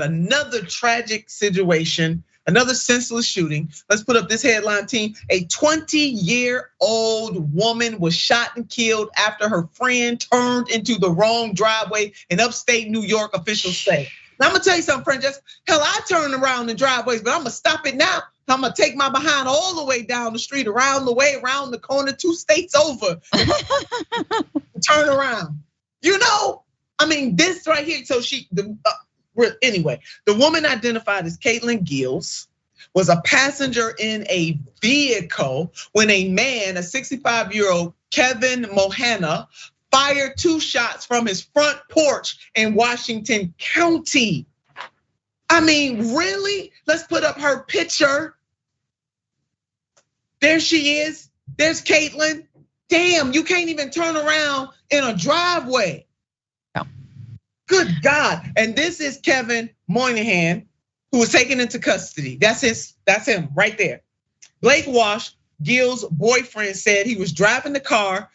Another tragic situation, another senseless shooting. Let's put up this headline, team. A 20-year-old woman was shot and killed after her friend turned into the wrong driveway in upstate New York, officials say. Now I'm gonna tell you something, Francesca. Hell, I turn around in driveways, but I'm gonna stop it now. I'm gonna take my behind all the way down the street, around the way, around the corner, 2 states over. Turn around. You know, I mean, this right here. So anyway, the woman identified as Kaylin Gillis was a passenger in a vehicle when a man, a 65-year-old Kevin Monahan, fired 2 shots from his front porch in Washington County. I mean, really? Let's put up her picture. There she is. There's Caitlin. Damn, you can't even turn around in a driveway. No. Good God. And this is Kevin Monahan, who was taken into custody. That's him right there. Blake Walsh, Gil's boyfriend, said he was driving the car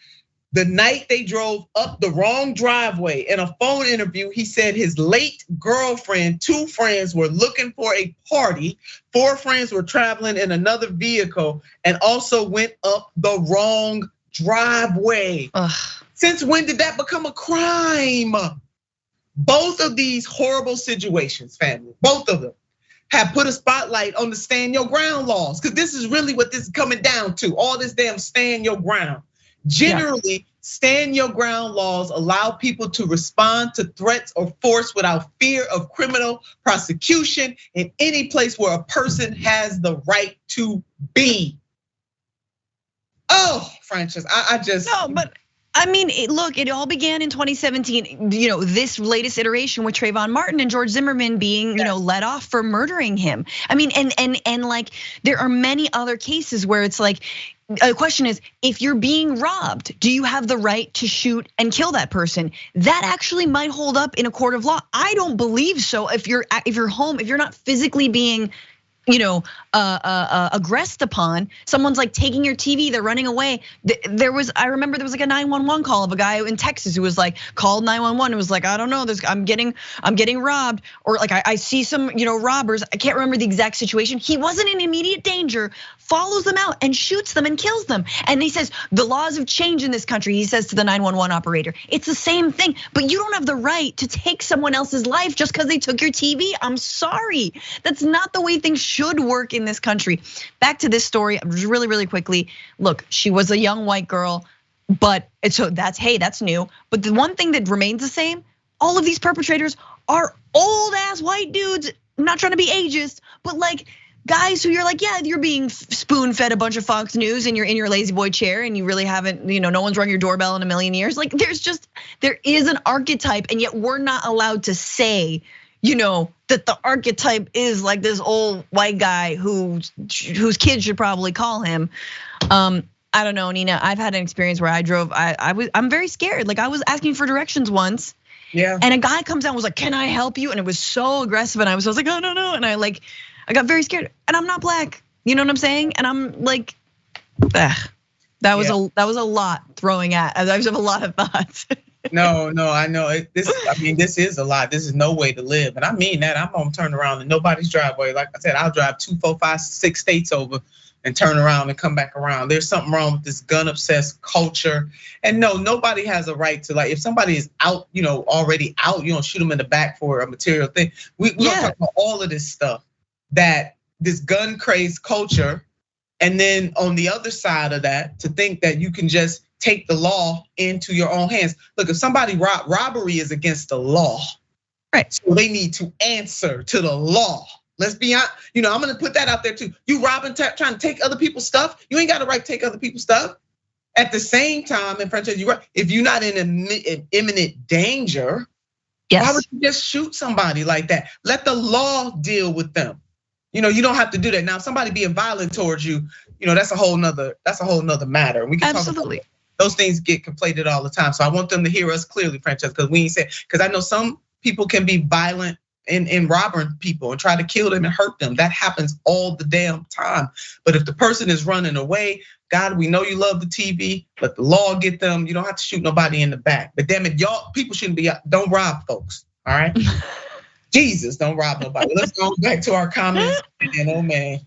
the night they drove up the wrong driveway. In a phone interview, he said his late girlfriend, 2 friends were looking for a party. 4 friends were traveling in another vehicle and also went up the wrong driveway. Ugh. Since when did that become a crime? Both of these horrible situations, family, both of them have put a spotlight on the stand your ground laws, because this is really what this is coming down to. All this damn stand your ground. Generally, stand your ground laws allow people to respond to threats or force without fear of criminal prosecution in any place where a person has the right to be. Oh, Francesca, I just no, but I mean, look, it all began in 2017. You know, this latest iteration with Trayvon Martin and George Zimmerman being, let off for murdering him. I mean, and like there are many other cases where it's like, the question is, if you're being robbed, do you have the right to shoot and kill that person? That actually might hold up in a court of law. I don't believe so. If you're home, if you're not physically being, aggressed upon, someone's like taking your TV, they're running away. I remember there was like a 911 call of a guy in Texas who was like called 911 and was like, I don't know, I'm getting robbed, or like I see some robbers. I can't remember the exact situation. He wasn't in immediate danger, follows them out and shoots them and kills them. And he says the laws have changed in this country. He says to the 911 operator, it's the same thing, but you don't have the right to take someone else's life just because they took your TV. I'm sorry, that's not the way things should work in this country. Back to this story, really, really quickly. Look, she was a young white girl, but so that's new. But the one thing that remains the same, all of these perpetrators are old ass white dudes. I'm not trying to be ageist, but like guys who you're like, yeah, you're being spoon fed a bunch of Fox News and you're in your lazy boy chair and you really haven't, no one's rung your doorbell in a million years. Like there is an archetype, and yet we're not allowed to say, that the archetype is like this old white guy whose kids should probably call him. I don't know, Nina. I've had an experience where I drove. I'm very scared. Like I was asking for directions once. Yeah. And a guy comes down and was like, "Can I help you?" And it was so aggressive, and I was like, "Oh no!" And I got very scared. And I'm not black. You know what I'm saying? And I'm like, that was a lot throwing at. I have a lot of thoughts. No, I know. This is a lot. This is no way to live. And I mean that. I'm gonna turn around in nobody's driveway. Like I said, I'll drive 2, 4, 5, 6 states over and turn around and come back around. There's something wrong with this gun obsessed culture. And no, nobody has a right to, like, if somebody is out, already out, you don't shoot them in the back for a material thing. We're gonna talk about all of this stuff, that this gun crazed culture. And then on the other side of that, to think that you can just take the law into your own hands. Look, if somebody robbery is against the law, right? So they need to answer to the law. Let's be honest. I'm gonna put that out there too. You robbing, trying to take other people's stuff. You ain't got a right to take other people's stuff. At the same time, and Francesca, you're right. If you're not in imminent danger, why would you just shoot somebody like that? Let the law deal with them. You don't have to do that. Now, if somebody being violent towards you, that's a whole nother matter. We can absolutely. Talk about those things get conflated all the time. So I want them to hear us clearly, Francesca, because I know some people can be violent in robbing people and try to kill them and hurt them. That happens all the damn time. But if the person is running away, God, we know you love the TV, let the law get them. You don't have to shoot nobody in the back. But damn it, y'all, people shouldn't be, don't rob folks, all right? Jesus, don't rob nobody. Let's go back to our comments. And oh man.